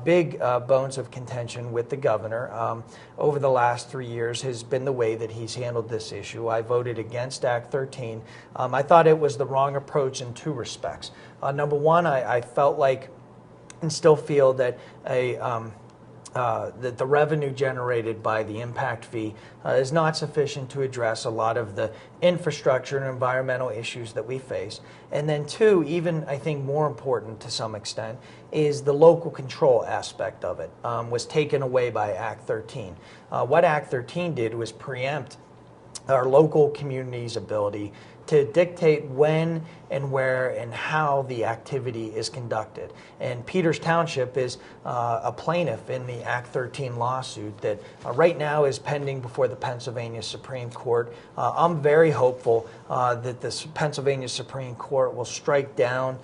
big bones of contention with the governor over the last 3 years has been the way that he's handled this issue. I voted against Act 13. I thought it was the wrong approach in 2 respects. Number one, I felt like and still feel that that the revenue generated by the impact fee is not sufficient to address a lot of the infrastructure and environmental issues that we face. And then 2, even I think more important to some extent, is the local control aspect of it was taken away by Act 13. What Act 13 did was preempt our local community's ability to dictate when and where and how the activity is conducted. And Peters Township is a plaintiff in the Act 13 lawsuit that right now is pending before the Pennsylvania Supreme Court. I'm very hopeful that the Pennsylvania Supreme Court will strike down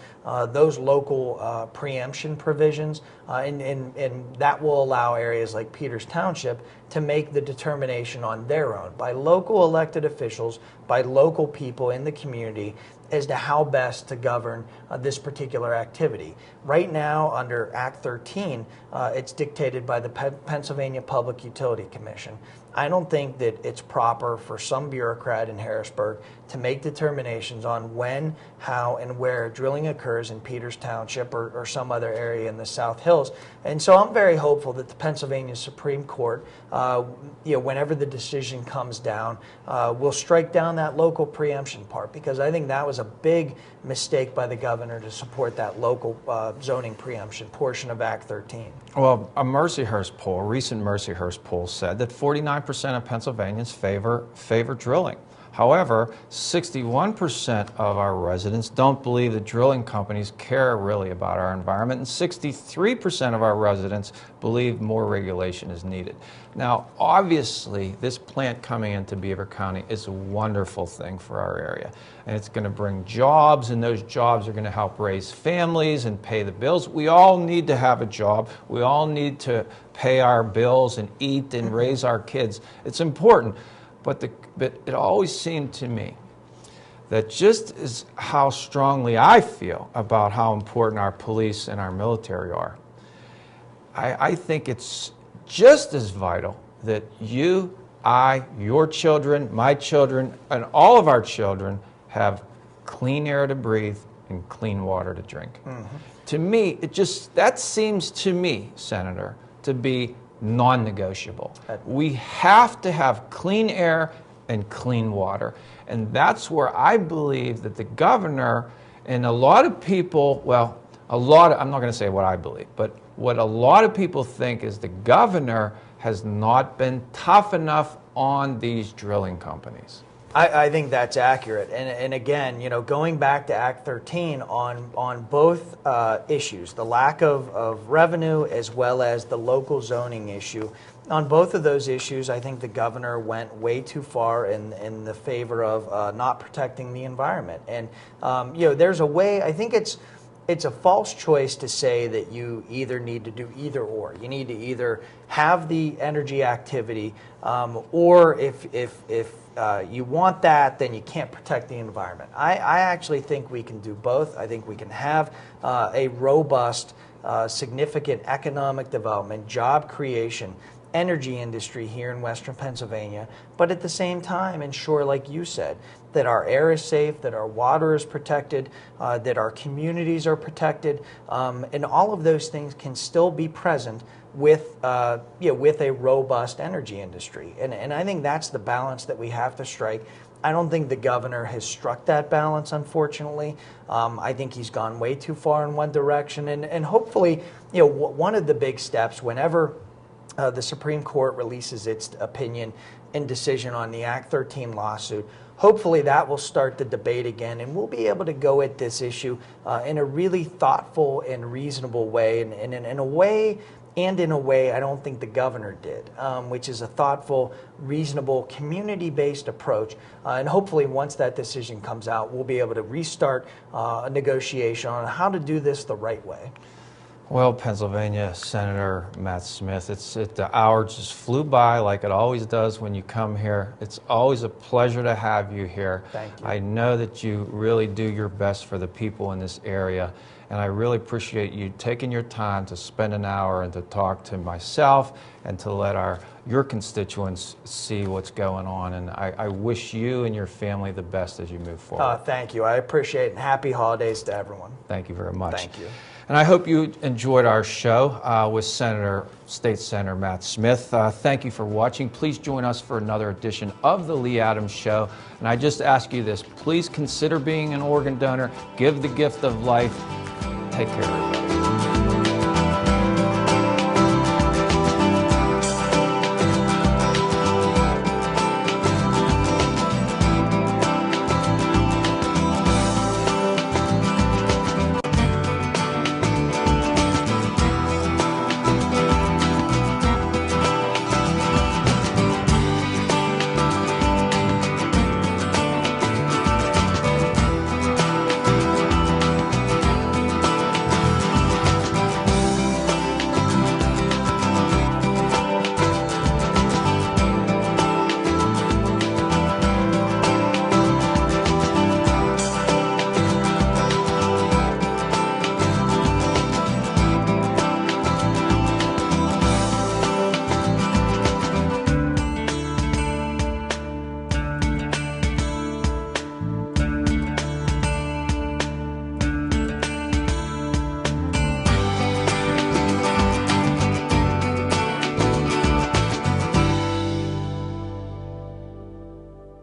those local preemption provisions, and that will allow areas like Peters Township to make the determination on their own by local elected officials, by local people in the community, as to how best to govern this particular activity. Right now, under Act 13, it's dictated by the Pennsylvania Public Utility Commission. I don't think that it's proper for some bureaucrat in Harrisburg to make determinations on when, how, and where drilling occurs in Peters Township or some other area in the South Hills. And so I'm very hopeful that the Pennsylvania Supreme Court, whenever the decision comes down, will strike down that local preemption part, because I think that was a big mistake by the governor to support that local zoning preemption portion of Act 13. Well, a Mercyhurst poll, a recent Mercyhurst poll said that 49% of Pennsylvanians favor drilling. However, 61% of our residents don't believe that drilling companies care really about our environment, and 63% of our residents believe more regulation is needed. Now, obviously, this plant coming into Beaver County is a wonderful thing for our area, and it's going to bring jobs, and those jobs are going to help raise families and pay the bills. We all need to have a job. We all need to pay our bills and eat and raise our kids. It's important. But it always seemed to me that just as how strongly I feel about how important our police and our military are, I think it's just as vital that you, I, your children, my children, and all of our children have clean air to breathe and clean water to drink. Mm-hmm. To me, that seems to me, Senator, to be non-negotiable. We have to have clean air and clean water. And that's where I believe that the governor and a lot of people, I'm not going to say what I believe, but what a lot of people think is the governor has not been tough enough on these drilling companies. I think that's accurate. And again, going back to Act 13 on both issues, the lack of revenue as well as the local zoning issue, on both of those issues, I think the governor went way too far in the favor of not protecting the environment. And, there's a way, I think it's a false choice to say that you either need to do either or. You need to either have the energy activity, or if you want that, then you can't protect the environment. I actually think we can do both. I think we can have a robust, significant economic development, job creation, energy industry here in Western Pennsylvania, but at the same time ensure, like you said, that our air is safe, that our water is protected, that our communities are protected, and all of those things can still be present with a robust energy industry. And I think that's the balance that we have to strike. I don't think the governor has struck that balance, unfortunately. I think he's gone way too far in one direction. And hopefully, one of the big steps whenever the Supreme Court releases its opinion and decision on the Act 13 lawsuit, hopefully that will start the debate again, and we'll be able to go at this issue in a really thoughtful and reasonable way, and in a way I don't think the governor did, which is a thoughtful, reasonable, community-based approach. And hopefully once that decision comes out, we'll be able to restart a negotiation on how to do this the right way. Well, Pennsylvania Senator Matt Smith, the hour just flew by like it always does when you come here. It's always a pleasure to have you here. Thank you. I know that you really do your best for the people in this area, and I really appreciate you taking your time to spend an hour and to talk to myself and to let your constituents see what's going on. And I wish you and your family the best as you move forward. Thank you. I appreciate it, and happy holidays to everyone. Thank you very much. Thank you. And I hope you enjoyed our show with State Senator Matt Smith. Thank you for watching. Please join us for another edition of The Lee Adams Show. And I just ask you this, please consider being an organ donor. Give the gift of life. Take care, everybody.